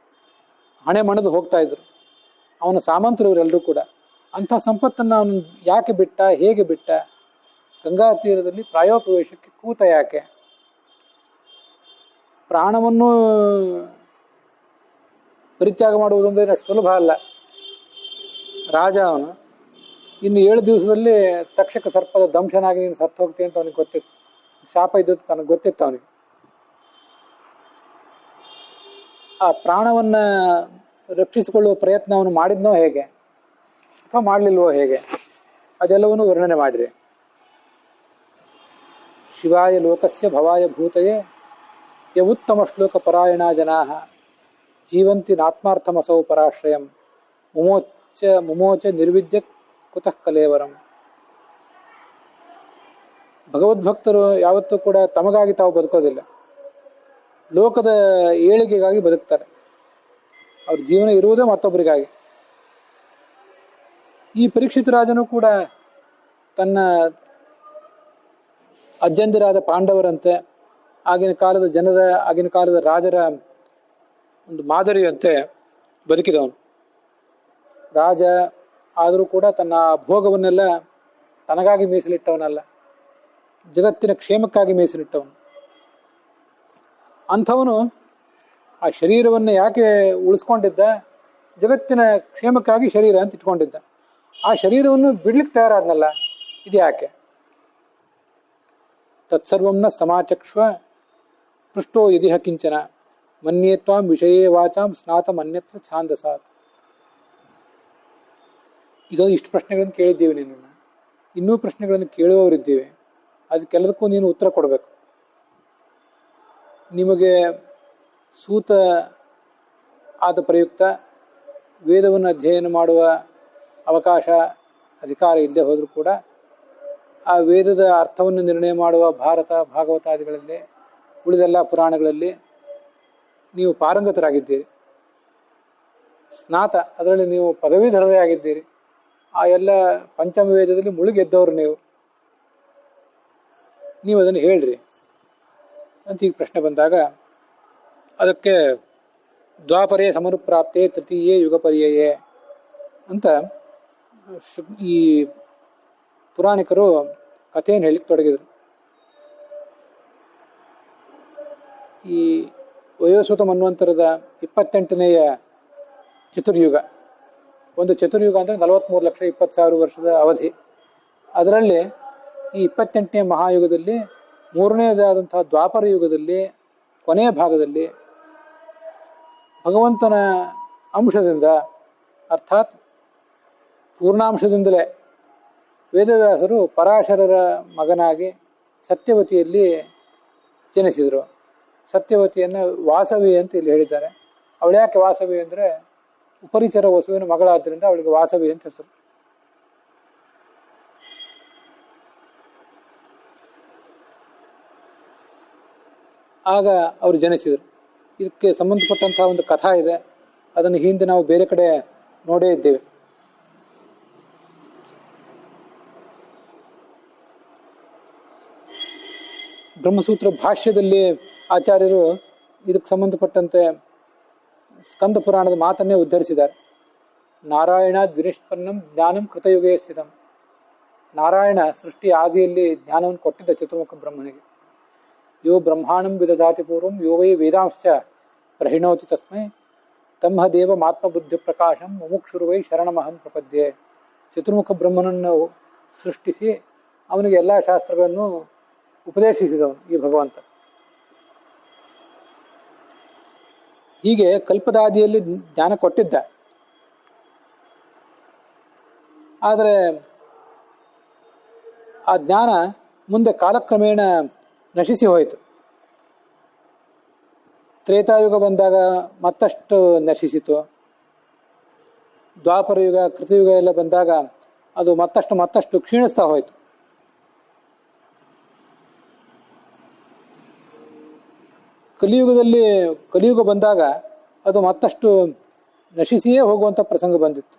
ಹಣೆ ಮಣದು ಹೋಗ್ತಾ ಇದ್ರು. ಅವನ ಸಾಮಂತರು ಇವರೆಲ್ಲರೂ ಕೂಡ. ಅಂಥ ಸಂಪತ್ತನ್ನು ಅವನು ಯಾಕೆ ಬಿಟ್ಟ, ಹೇಗೆ ಬಿಟ್ಟ? ಗಂಗಾ ತೀರದಲ್ಲಿ ಪ್ರಾಯೋಪವೇಶಕ್ಕೆ ಕೂತ ಯಾಕೆ? ಪ್ರಾಣವನ್ನು ಪರಿತ್ಯಾಗ ಮಾಡುವುದಂದ್ರೆ ಅಷ್ಟು ಸುಲಭ ಅಲ್ಲ. ರಾಜ ಅವನು. ಇನ್ನು 7 ದಿವಸದಲ್ಲಿ ತಕ್ಷಕ ಸರ್ಪದ ದಂಶನಾಗಿ ನೀನು ಸತ್ತು ಹೋಗ್ತೀನಿ ಅಂತ ಅವನಿಗೆ ಗೊತ್ತಿತ್ತು. ಶಾಪ ಇದ್ದದ್ದು ತನಗೆ ಗೊತ್ತಿತ್ತು ಅವನಿಗೆ. ಆ ಪ್ರಾಣವನ್ನ ರಕ್ಷಿಸಿಕೊಳ್ಳುವ ಪ್ರಯತ್ನ ಅವನು ಮಾಡಿದ್ನೋ ಹೇಗೆ, ಅಥವಾ ಮಾಡಲಿಲ್ವೋ ಹೇಗೆ, ಅದೆಲ್ಲವನ್ನೂ ವರ್ಣನೆ ಮಾಡಿರಿ. ಶಿವಾಯ ಲೋಕಸ್ಯ ಭವಾಯ ಭೂತಯೇ ಯ ಉತ್ತಮ ಶ್ಲೋಕ ಪರಾಯಣ ಜನಾ ಜೀವಂತಿ ನಾತ್ಮಾರ್ಥಮಸೌ ಪರಾಶ್ರಯಂ ಮುಮೋಚ ನಿರ್ವಿದ್ಯ ಕುತಃ ಕಲೇವರಂ. ಭಗವದ್ಭಕ್ತರು ಯಾವತ್ತೂ ಕೂಡ ತಮಗಾಗಿ ತಾವು ಬದುಕೋದಿಲ್ಲ, ಲೋಕದ ಏಳಿಗೆಗಾಗಿ ಬದುಕ್ತಾರೆ. ಅವ್ರ ಜೀವನ ಇರುವುದೇ ಮತ್ತೊಬ್ಬರಿಗಾಗಿ. ಈ ಪರೀಕ್ಷಿತ ರಾಜನು ಕೂಡ ತನ್ನ ಅಜ್ಜಂದಿರಾದ ಪಾಂಡವರಂತೆ, ಆಗಿನ ಕಾಲದ ರಾಜರ ಒಂದು ಮಾದರಿಯಂತೆ ಬದುಕಿದವನು. ರಾಜ ಆದರೂ ಕೂಡ ತನ್ನ ಭೋಗವನ್ನೆಲ್ಲ ತನಗಾಗಿ ಮೀಸಲಿಟ್ಟವನಲ್ಲ, ಜಗತ್ತಿನ ಕ್ಷೇಮಕ್ಕಾಗಿ ಮೀಸಲಿಟ್ಟವನು. ಅಂಥವನು ಆ ಶರೀರವನ್ನು ಯಾಕೆ ಉಳಿಸ್ಕೊಂಡಿದ್ದ? ಜಗತ್ತಿನ ಕ್ಷೇಮಕ್ಕಾಗಿ ಶರೀರ ಅಂತ ಇಟ್ಕೊಂಡಿದ್ದ. ಆ ಶರೀರವನ್ನು ಬಿಡ್ಲಿಕ್ಕೆ ತಯಾರಾದ್ನಲ್ಲ, ಇದು ಯಾಕೆ? ತತ್ಸರ್ವಂನ ಸಮಾಚಕ್ಷ್ವ ಪೃಷ್ಟೋ ಯದಿಹ ಕಿಂಚನ ಮನ್ಯೇತ್ವಾಂ ವಿಷಯೇ ವಾಚಾಂ ಸ್ನಾತಂ ಅನ್ಯತ್ರ ಛಾಂದಸಾತ್. ಇದೊಂದು ಇಷ್ಟು ಪ್ರಶ್ನೆಗಳನ್ನು ಕೇಳಿದ್ದೀವಿ ನಿನ್ನನ್ನು, ಇನ್ನೂ ಪ್ರಶ್ನೆಗಳನ್ನು ಕೇಳುವವರಿದ್ದೀವಿ. ಅದಕ್ಕೆಲ್ಲದಕ್ಕೂ ನೀನು ಉತ್ತರ ಕೊಡಬೇಕು. ನಿಮಗೆ ಸೂತ ಆದ ಪ್ರಯುಕ್ತ ವೇದವನ್ನು ಅಧ್ಯಯನ ಮಾಡುವ ಅವಕಾಶ ಅಧಿಕಾರ ಇಲ್ಲದೆ ಹೋದರೂ ಕೂಡ ಆ ವೇದದ ಅರ್ಥವನ್ನು ನಿರ್ಣಯ ಮಾಡುವ ಭಾರತ ಭಾಗವತಾದಿಗಳಲ್ಲಿ ಉಳಿದೆಲ್ಲ ಪುರಾಣಗಳಲ್ಲಿ ನೀವು ಪಾರಂಗತರಾಗಿದ್ದೀರಿ. ಸ್ನಾತ, ಅದರಲ್ಲಿ ನೀವು ಪದವೀಧರರೇ ಆಗಿದ್ದೀರಿ. ಆ ಎಲ್ಲ ಪಂಚಮ ವೇದದಲ್ಲಿ ಮುಳುಗೆದ್ದವರು ನೀವು ಅದನ್ನು ಹೇಳ್ರಿ ಅಂತ ಈಗ ಪ್ರಶ್ನೆ ಬಂದಾಗ ಅದಕ್ಕೆ ದ್ವಾಪರೇ ಸಮನುಪ್ರಾಪ್ತೆ ತೃತೀಯೇ ಯುಗಪರ್ಯಯೇ ಅಂತ ಈ ಪುರಾಣಿಕರು ಕಥೆಯನ್ನು ಹೇಳಿಕ್ಕೆ ತೊಡಗಿದರು. ಈ ವಯೋಸ್ವತ ಮನ್ವಂತರದ 28ನೆಯ ಚತುರ್ಯುಗ. ಒಂದು ಚತುರ್ಯುಗ ಅಂದರೆ 43,20,000 ವರ್ಷದ ಅವಧಿ. ಅದರಲ್ಲಿ ಈ 28ನೇ ಮಹಾಯುಗದಲ್ಲಿ, ಮೂರನೇದಾದಂತಹ ದ್ವಾಪರ ಯುಗದಲ್ಲಿ ಕೊನೆಯ ಭಾಗದಲ್ಲಿ ಭಗವಂತನ ಅಂಶದಿಂದ, ಅರ್ಥಾತ್ ಪೂರ್ಣಾಂಶದಿಂದಲೇ ವೇದವ್ಯಾಸರು ಪರಾಶರರ ಮಗನಾಗಿ ಸತ್ಯವತಿಯಲ್ಲಿ ಜನಿಸಿದರು. ಸತ್ಯವತಿಯನ್ನು ವಾಸವಿ ಅಂತ ಇಲ್ಲಿ ಹೇಳಿದ್ದಾರೆ. ಅವಳು ಯಾಕೆ ವಾಸವಿ ಅಂದರೆ ಉಪರಿಚರ ವಸುವಿನ ಮಗಳಾದ್ದರಿಂದ ಅವಳಿಗೆ ವಾಸವಿ ಅಂತ ಹೆಸರು. ಆಗ ಅವರು ಜನಿಸಿದರು. ಇದಕ್ಕೆ ಸಂಬಂಧಪಟ್ಟಂತಹ ಒಂದು ಕಥಾ ಇದೆ. ಅದನ್ನು ಹಿಂದೆ ನಾವು ಬೇರೆ ಕಡೆ ನೋಡೇ ಇದ್ದೇವೆ. ಬ್ರಹ್ಮಸೂತ್ರ ಭಾಷ್ಯದಲ್ಲಿ ಆಚಾರ್ಯರು ಇದಕ್ಕೆ ಸಂಬಂಧಪಟ್ಟಂತೆ ಸ್ಕಂದ ಪುರಾಣದ ಮಾತನ್ನೇ ಉದ್ಧರಿಸಿದ್ದಾರೆ. ನಾರಾಯಣ ದ್ವಿನಿಷ್ಪನ್ನಂ ಜ್ಞಾನಂ ಕೃತಯುಗೇ ಸ್ಥಿತಂ. ನಾರಾಯಣ ಸೃಷ್ಟಿ ಆದಿಯಲ್ಲಿ ಜ್ಞಾನವನ್ನು ಕೊಟ್ಟಿದ್ದ ಚತುರ್ಮುಖ ಬ್ರಹ್ಮನಿಗೆ. ಯೋ ಬ್ರಹ್ಮಾಣಂ ವಿದಧಾತಿ ಪೂರ್ವಂ ಯೋ ವೈ ವೇದಾಂಶ್ಚ ಪ್ರಹಿಣೋತಿ ತಸ್ಮೈ ತಮ್ಮ ದೇವ ಮಾತ್ಮಬುದ್ಧಿ ಪ್ರಕಾಶಂ ಮುಮುಕ್ಷುರುವೈ ಶರಣಮಹಂ ಪ್ರಪದ್ಯೆ. ಚತುರ್ಮುಖ ಬ್ರಹ್ಮನನ್ನು ಸೃಷ್ಟಿಸಿ ಅವನಿಗೆ ಎಲ್ಲ ಶಾಸ್ತ್ರಗಳನ್ನು ಉಪದೇಶಿಸಿದವನು ಈ ಭಗವಂತ. ಹೀಗೆ ಕಲ್ಪದಾದಿಯಲ್ಲಿ ಜ್ಞಾನ ಕೊಟ್ಟಿದ್ದ. ಆದರೆ ಆ ಜ್ಞಾನ ಮುಂದೆ ಕಾಲಕ್ರಮೇಣ ನಶಿಸಿ ಹೋಯಿತು. ತ್ರೇತಾಯುಗ ಬಂದಾಗ ಮತ್ತಷ್ಟು ನಶಿಸಿತು. ದ್ವಾಪರ ಯುಗ, ಕೃತಯುಗ ಎಲ್ಲ ಬಂದಾಗ ಅದು ಮತ್ತಷ್ಟು ಕ್ಷೀಣಿಸ್ತಾ ಹೋಯಿತು. ಕಲಿಯುಗ ಬಂದಾಗ ಅದು ಮತ್ತಷ್ಟು ನಶಿಸಿಯೇ ಹೋಗುವಂಥ ಪ್ರಸಂಗ ಬಂದಿತ್ತು.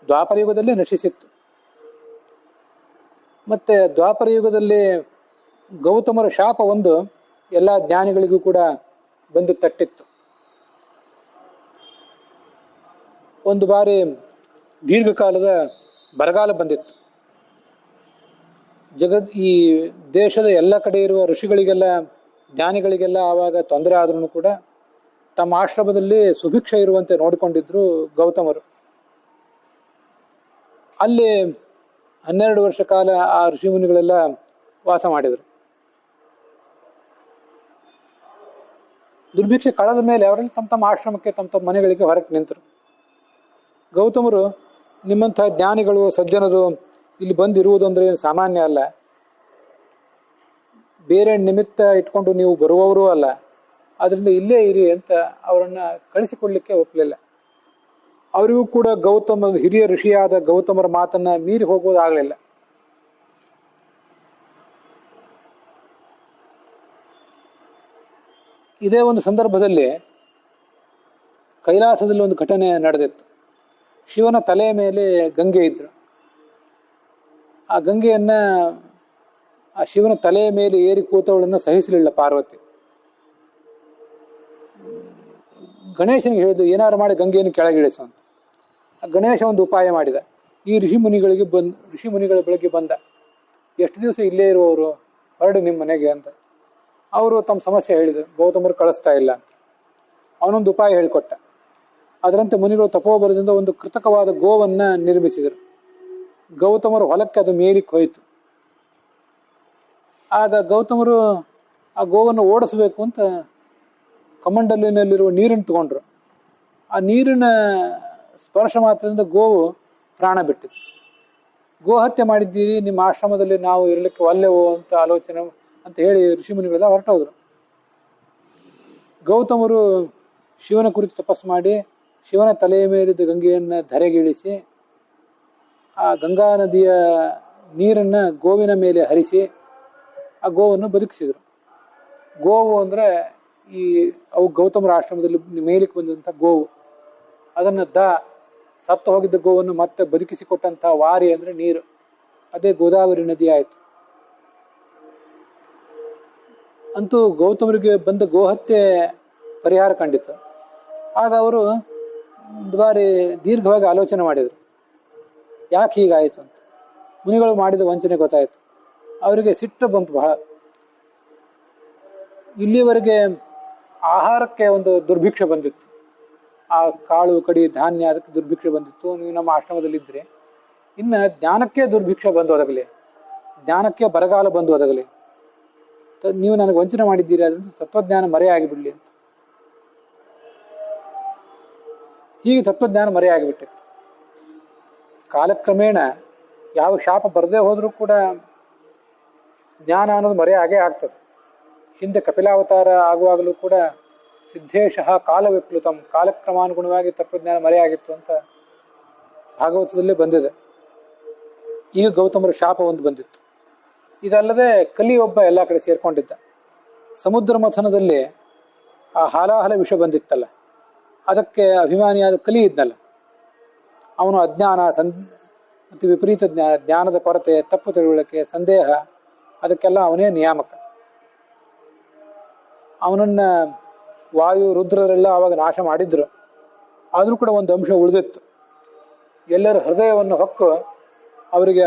ದ್ವಾಪರ ಯುಗದಲ್ಲೇ ನಶಿಸಿತ್ತು. ಮತ್ತೆ ದ್ವಾಪರ ಯುಗದಲ್ಲಿ ಗೌತಮರ ಶಾಪ ಒಂದು ಎಲ್ಲ ಜ್ಞಾನಿಗಳಿಗೂ ಕೂಡ ಬಂದು ತಟ್ಟಿತ್ತು. ಒಂದು ಬಾರಿ ದೀರ್ಘಕಾಲದ ಬರಗಾಲ ಬಂದಿತ್ತು. ಈ ದೇಶದ ಎಲ್ಲ ಕಡೆ ಇರುವ ಋಷಿಗಳಿಗೆಲ್ಲ, ಜ್ಞಾನಿಗಳಿಗೆಲ್ಲ ಆವಾಗ ತೊಂದರೆ ಆದ್ರೂ ಕೂಡ ತಮ್ಮ ಆಶ್ರಮದಲ್ಲಿ ಸುಭಿಕ್ಷ ಇರುವಂತೆ ನೋಡಿಕೊಂಡಿದ್ರು ಗೌತಮರು. ಅಲ್ಲಿ 12 ವರ್ಷ ಕಾಲ ಆ ಋಷಿಮುನಿಗಳೆಲ್ಲ ವಾಸ ಮಾಡಿದರು. ದುರ್ಭಿಕ್ಷೆ ಕಳೆದ ಮೇಲೆ ಅವರಲ್ಲಿ ತಮ್ಮ ಆಶ್ರಮಕ್ಕೆ, ತಮ್ಮ ಮನೆಗಳಿಗೆ ಹೊರಗೆ ನಿಂತರು. ಗೌತಮರು, ನಿಮ್ಮಂತಹ ಜ್ಞಾನಿಗಳು, ಸಜ್ಜನರು ಇಲ್ಲಿ ಬಂದಿರುವುದಂದ್ರೆ ಸಾಮಾನ್ಯ ಅಲ್ಲ. ಬೇರೆ ನಿಮಿತ್ತ ಇಟ್ಕೊಂಡು ನೀವು ಬರುವವರೂ ಅಲ್ಲ. ಅದರಿಂದ ಇಲ್ಲೇ ಇರಿ ಅಂತ ಅವರನ್ನ ಕಳಿಸಿಕೊಡ್ಲಿಕ್ಕೆ ಒಪ್ಪಲಿಲ್ಲ. ಅವರಿಗೂ ಕೂಡ ಹಿರಿಯ ಋಷಿಯಾದ ಗೌತಮರ ಮಾತನ್ನ ಮೀರಿ ಹೋಗುವುದಾಗಲಿಲ್ಲ. ಇದೇ ಒಂದು ಸಂದರ್ಭದಲ್ಲಿ ಕೈಲಾಸದಲ್ಲಿ ಒಂದು ಘಟನೆ ನಡೆದಿತ್ತು. ಶಿವನ ತಲೆಯ ಮೇಲೆ ಗಂಗೆ ಇದ್ರು. ಆ ಗಂಗೆಯನ್ನ ಆ ಶಿವನ ತಲೆಯ ಮೇಲೆ ಏರಿ ಕೂತವಳನ್ನು ಸಹಿಸಲಿಲ್ಲ ಪಾರ್ವತಿ. ಗಣೇಶನಿಗೆ ಹೇಳಿದ್ರು, ಏನಾರು ಮಾಡಿ ಗಂಗೆಯನ್ನು ಕೆಳಗಿಳಿಸು ಅಂತ. ಆ ಗಣೇಶ ಒಂದು ಉಪಾಯ ಮಾಡಿದ. ಈ ಋಷಿಮುನಿಗಳ ಬೆಳಗ್ಗೆ ಬಂದ, ಎಷ್ಟು ದಿವಸ ಇಲ್ಲೇ ಇರುವವರು, ಹೊರಡು ನಿಮ್ಮ ಮನೆಗೆ ಅಂತ. ಅವರು ತಮ್ಮ ಸಮಸ್ಯೆ ಹೇಳಿದರು, ಗೌತಮರು ಕಳಿಸ್ತಾ ಇಲ್ಲ ಅಂತ. ಅವನೊಂದು ಉಪಾಯ ಹೇಳಿಕೊಟ್ಟ. ಅದರಂತೆ ಮುನಿಗಳು ತಪೋಬಲದಿಂದ ಒಂದು ಕೃತಕವಾದ ಗೋವನ್ನ ನಿರ್ಮಿಸಿದರು. ಗೌತಮರು ಹೊಲಕ್ಕೆ ಅದು ಮೇಲಿಕ್ಕೆ ಹೋಯಿತು. ಆಗ ಗೌತಮರು ಆ ಗೋವನ್ನು ಓಡಿಸ್ಬೇಕು ಅಂತ ಕಮಂಡಲಿನಲ್ಲಿರುವ ನೀರನ್ನು ತಗೊಂಡ್ರು. ಆ ನೀರಿನ ಸ್ಪರ್ಶ ಮಾತ್ರದಿಂದ ಗೋವು ಪ್ರಾಣ ಬಿಟ್ಟಿತು. ಗೋಹತ್ಯೆ ಮಾಡಿದ್ದೀರಿ, ನಿಮ್ಮ ಆಶ್ರಮದಲ್ಲಿ ನಾವು ಇರಲಿಕ್ಕೆ ಒಲ್ಲೆವು ಅಂತ ಆಲೋಚನೆ ಅಂತ ಹೇಳಿ ಋಷಿಮುನಿಗಳೆಲ್ಲ ಹೊರಟೋದ್ರು. ಗೌತಮರು ಶಿವನ ಕುರಿತು ತಪಸ್ಸು ಮಾಡಿ ಶಿವನ ತಲೆಯ ಮೇಲಿದ್ದ ಗಂಗೆಯನ್ನು ಧರೆಗಿಳಿಸಿ ಆ ಗಂಗಾ ನದಿಯ ನೀರನ್ನು ಗೋವಿನ ಮೇಲೆ ಹರಿಸಿ ಆ ಗೋವನ್ನು ಬದುಕಿಸಿದರು. ಗೋವು ಅಂದರೆ ಅವು ಗೌತಮರ ಆಶ್ರಮದಲ್ಲಿ ಮೇಲಿಕ್ಕೆ ಬಂದಂಥ ಗೋವು. ಅದನ್ನು ಸತ್ತು ಹೋಗಿದ್ದ ಗೋವನ್ನು ಮತ್ತೆ ಬದುಕಿಸಿಕೊಟ್ಟಂಥ ವಾರಿ ಅಂದರೆ ನೀರು. ಅದೇ ಗೋದಾವರಿ ನದಿ ಆಯಿತು. ಅಂತೂ ಗೌತಮರಿಗೆ ಬಂದ ಗೋಹತ್ಯೆ ಪರಿಹಾರ ಕಂಡಿತು. ಆಗ ಅವರು ಒಂದು ಬಾರಿ ದೀರ್ಘವಾಗಿ ಆಲೋಚನೆ ಮಾಡಿದರು, ಯಾಕೆ ಹೀಗಾಯಿತು ಅಂತ. ಮುನಿಗಳು ಮಾಡಿದ ವಂಚನೆ ಗೊತ್ತಾಯಿತು. ಅವರಿಗೆ ಸಿಟ್ಟು ಬಂತು ಬಹಳ. ಇಲ್ಲಿವರೆಗೆ ಆಹಾರಕ್ಕೆ ಒಂದು ದುರ್ಭಿಕ್ಷೆ ಬಂದಿತ್ತು. ಆ ಕಾಳು ಕಡಿ ಧಾನ್ಯ ಅದಕ್ಕೆ ದುರ್ಭಿಕ್ಷೆ ಬಂದಿತ್ತು. ನೀವು ನಮ್ಮ ಆಶ್ರಮದಲ್ಲಿದ್ದರೆ ಇನ್ನು ಜ್ಞಾನಕ್ಕೆ ದುರ್ಭಿಕ್ಷೆ ಬಂದು ಒದಗಲಿ, ಜ್ಞಾನಕ್ಕೆ ಬರಗಾಲ ಬಂದು ಒದಗಲಿ, ನೀವು ನನಗೆ ವಂಚನೆ ಮಾಡಿದ್ದೀರಿ, ಅದರಿಂದ ತತ್ವಜ್ಞಾನ ಮರೆಯಾಗಿಬಿಡಲಿ ಅಂತ. ಹೀಗೆ ತತ್ವಜ್ಞಾನ ಮರೆಯಾಗಿಬಿಟ್ಟಿತ್ತು. ಕಾಲಕ್ರಮೇಣ ಯಾವ ಶಾಪ ಬರದೇ ಹೋದರೂ ಕೂಡ ಜ್ಞಾನ ಅನ್ನೋದು ಮರೆಯಾಗೇ ಆಗ್ತದೆ. ಹಿಂದೆ ಕಪಿಲಾವತಾರ ಆಗುವಾಗಲೂ ಕೂಡ ಸಿದ್ಧೇಶಃ ಕಾಲ ವಿಪ್ಲುತಂ, ಕಾಲಕ್ರಮಾನುಗುಣವಾಗಿ ತತ್ವಜ್ಞಾನ ಮರೆಯಾಗಿತ್ತು ಅಂತ ಭಾಗವತದಲ್ಲೇ ಬಂದಿದೆ. ಈಗ ಗೌತಮರ ಶಾಪ ಒಂದು ಬಂದಿತ್ತು. ಇದಲ್ಲದೆ ಕಲಿ ಒಬ್ಬ ಎಲ್ಲ ಕಡೆ ಸೇರ್ಕೊಂಡಿದ್ದ. ಸಮುದ್ರ ಮಥನದಲ್ಲಿ ಆ ಹಾಲಾಹಲ ವಿಷ ಬಂದಿತ್ತಲ್ಲ, ಅದಕ್ಕೆ ಅಭಿಮಾನಿಯಾದ ಕಲಿ ಇದ್ನಲ್ಲ, ಅವನು ಅಜ್ಞಾನ ಮತ್ತು ವಿಪರೀತ ಜ್ಞಾನದ ಕೊರತೆ, ತಪ್ಪು ತಿಳುವಳಿಕೆ, ಸಂದೇಹ, ಅದಕ್ಕೆಲ್ಲ ಅವನೇ ನಿಯಾಮಕ. ಅವನನ್ನು ವಾಯು ರುದ್ರರೆಲ್ಲ ಆವಾಗ ನಾಶ ಮಾಡಿದ್ರು. ಆದರೂ ಕೂಡ ಒಂದು ಅಂಶ ಉಳಿದಿತ್ತು. ಎಲ್ಲರ ಹೃದಯವನ್ನು ಹೊಕ್ಕು ಅವರಿಗೆ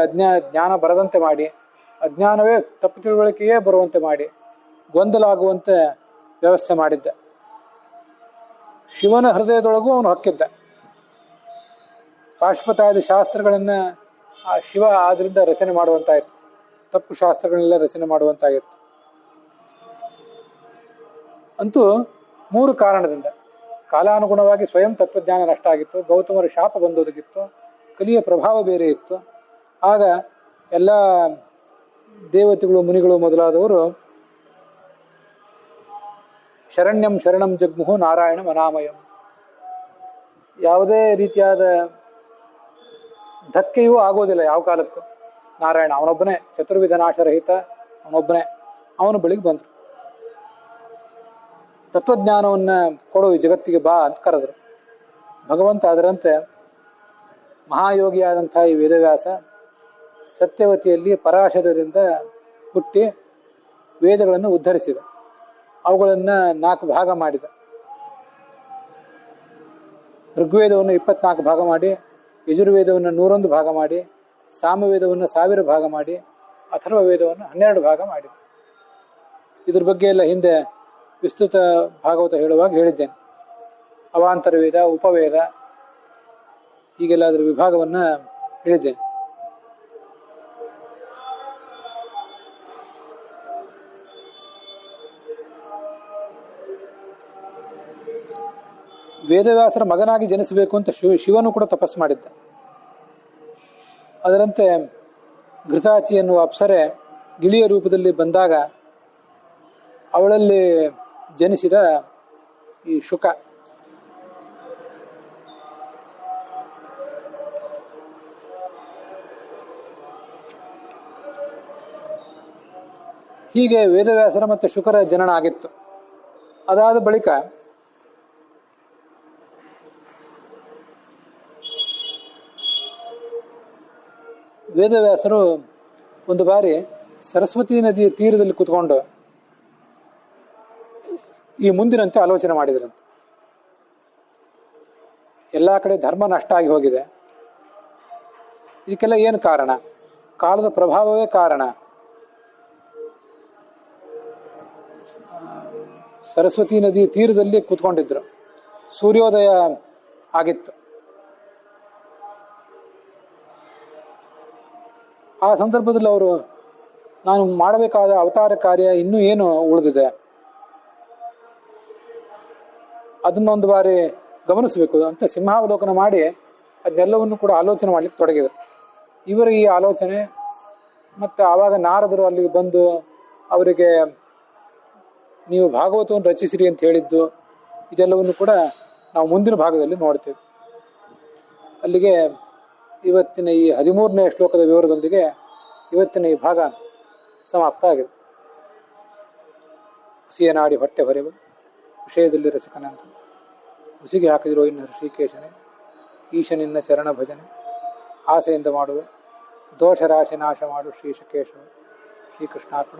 ಜ್ಞಾನ ಬರದಂತೆ ಮಾಡಿ, ಅಜ್ಞಾನವೇ ತಪ್ಪು ತಿಳುವಳಿಕೆಯೇ ಬರುವಂತೆ ಮಾಡಿ, ಗೊಂದಲ ಆಗುವಂತೆ ವ್ಯವಸ್ಥೆ ಮಾಡಿದ್ದ. ಶಿವನ ಹೃದಯದೊಳಗೂ ಅವನು ಹೊಕ್ಕಿದ್ದ. ಪಾಶ್ವತಾದಿ ಶಾಸ್ತ್ರಗಳನ್ನು ಆ ಶಿವ ಆದ್ರಿಂದ ರಚನೆ ಮಾಡುವಂತಾಯಿತು, ತಪ್ಪು ಶಾಸ್ತ್ರಗಳನ್ನೆಲ್ಲ ರಚನೆ ಮಾಡುವಂತಾಗಿತ್ತು. ಅಂತೂ 3 ಕಾರಣದಿಂದ ಕಾಲಾನುಗುಣವಾಗಿ ಸ್ವಯಂ ತತ್ವಜ್ಞಾನ ನಷ್ಟ ಆಗಿತ್ತು, ಗೌತಮರ ಶಾಪ ಬಂದೊದಗಿತ್ತು, ಕಲಿಯ ಪ್ರಭಾವ ಬೇರೆ ಇತ್ತು. ಆಗ ಎಲ್ಲ ದೇವತೆಗಳು ಮುನಿಗಳು ಮೊದಲಾದವರು ಶರಣ್ಯಂ ಶರಣಂ ಜಗ್ಮುಹು ನಾರಾಯಣಂ ಅನಾಮಯಂ, ಯಾವುದೇ ರೀತಿಯಾದ ಧಕ್ಕೆಯೂ ಆಗೋದಿಲ್ಲ ಯಾವ ಕಾಲಕ್ಕೂ. ನಾರಾಯಣ ಅವನೊಬ್ಬನೇ, ಚತುರ್ವಿಧ ನಾಶರಹಿತ ಅವನೊಬ್ಬನೇ, ಅವನು ಬಳಿಗೆ ಬಂದರು. ತತ್ವಜ್ಞಾನವನ್ನು ಕೊಡು ಈ ಜಗತ್ತಿಗೆ ಬಾ ಅಂತ ಕರೆದರು. ಭಗವಂತ ಅದರಂತೆ ಮಹಾಯೋಗಿಯಾದಂಥ ಈ ವೇದವ್ಯಾಸ ಸತ್ಯವತಿಯಲ್ಲಿ ಪರಾಶರದಿಂದ ಹುಟ್ಟಿ ವೇದಗಳನ್ನು ಉದ್ಧರಿಸಿದ. ಅವುಗಳನ್ನು 4 ಭಾಗ ಮಾಡಿದ. ಋಗ್ವೇದವನ್ನು 24 ಭಾಗ ಮಾಡಿ, ಯಜುರ್ವೇದವನ್ನು 101 ಭಾಗ ಮಾಡಿ, ಸಾಮವೇದವನ್ನು 1000 ಭಾಗ ಮಾಡಿ, ಅಥರ್ವ ವೇದವನ್ನು 12 ಭಾಗ ಮಾಡಿದ. ಇದ್ರ ಬಗ್ಗೆ ಎಲ್ಲ ಹಿಂದೆ ವಿಸ್ತೃತ ಭಾಗವತ ಹೇಳುವಾಗ ಹೇಳಿದ್ದೇನೆ. ಅವಾಂತರ ವೇದ, ಉಪವೇದ, ಹೀಗೆಲ್ಲ ಅದರ ವಿಭಾಗವನ್ನು ಹೇಳಿದ್ದೇನೆ. ವೇದವ್ಯಾಸರ ಮಗನಾಗಿ ಜನಿಸಬೇಕು ಅಂತ ಶಿವನು ಕೂಡ ತಪಸ್ಸು ಮಾಡಿದ್ದ. ಅದರಂತೆ ಘೃತಾಚಿ ಎನ್ನುವ ಅಪ್ಸರೆ ಗಿಳಿಯ ರೂಪದಲ್ಲಿ ಬಂದಾಗ ಅವಳಲ್ಲಿ ಜನಿಸಿದ ಈ ಶುಕ. ಹೀಗೆ ವೇದವ್ಯಾಸರ ಮತ್ತು ಶುಕರ ಜನನ ಆಗಿತ್ತು. ಅದಾದ ಬಳಿಕ ವೇದವ್ಯಾಸರು ಒಂದು ಬಾರಿ ಸರಸ್ವತಿ ನದಿಯ ತೀರದಲ್ಲಿ ಕೂತ್ಕೊಂಡು ಈ ಮುಂದಿನಂತೆ ಆಲೋಚನೆ ಮಾಡಿದ್ರಂತೆ. ಎಲ್ಲ ಕಡೆ ಧರ್ಮ ನಷ್ಟ ಆಗಿ ಹೋಗಿದೆ, ಇದಕ್ಕೆಲ್ಲ ಏನು ಕಾರಣ? ಕಾಲದ ಪ್ರಭಾವವೇ ಕಾರಣ. ಸರಸ್ವತಿ ನದಿ ತೀರದಲ್ಲಿ ಕೂತ್ಕೊಂಡಿದ್ರು, ಸೂರ್ಯೋದಯ ಆಗಿತ್ತು. ಆ ಸಂದರ್ಭದಲ್ಲಿ ಅವರು, ನಾನು ಮಾಡಬೇಕಾದ ಅವತಾರ ಕಾರ್ಯ ಇನ್ನೂ ಏನು ಉಳಿದಿದೆ, ಅದನ್ನೊಂದು ಬಾರಿ ಗಮನಿಸಬೇಕು ಅಂತ ಸಿಂಹಾವಲೋಕನ ಮಾಡಿ ಅದನ್ನೆಲ್ಲವನ್ನು ಕೂಡ ಆಲೋಚನೆ ಮಾಡಲಿಕ್ಕೆ ತೊಡಗಿದರು. ಇವರ ಈ ಆಲೋಚನೆ ಮತ್ತು ಆವಾಗ ನಾರದರು ಅಲ್ಲಿಗೆ ಬಂದು ಅವರಿಗೆ ನೀವು ಭಾಗವತವನ್ನು ರಚಿಸಿರಿ ಅಂತ ಹೇಳಿದ್ದು, ಇದೆಲ್ಲವನ್ನು ಕೂಡ ನಾವು ಮುಂದಿನ ಭಾಗದಲ್ಲಿ ನೋಡ್ತೇವೆ. ಅಲ್ಲಿಗೆ ಇವತ್ತಿನ ಈ 13ನೇ ಶ್ಲೋಕದ ವಿವರದೊಂದಿಗೆ ಇವತ್ತಿನ ಈ ಭಾಗ ಸಮಾಪ್ತ ಆಗಿದೆ. ಹುಸಿಯ ನಾಡಿ ಹೊಟ್ಟೆ ಹೊರೆವು ವಿಷಯದಲ್ಲಿ ರಸಿಕನಂತ ಹುಸಿಗೆ ಹಾಕಿದಿರೋ ಇನ್ನು ಋಷಿಕೇಶನೇ, ಈಶನಿನ್ನ ಚರಣ ಭಜನೆ ಆಸೆಯಿಂದ ಮಾಡುವೆ, ದೋಷ ರಾಶಿ ನಾಶ ಮಾಡು ಶ್ರೀಶಕೇಶವ. ಶ್ರೀಕೃಷ್ಣಾರ್ಪಣ.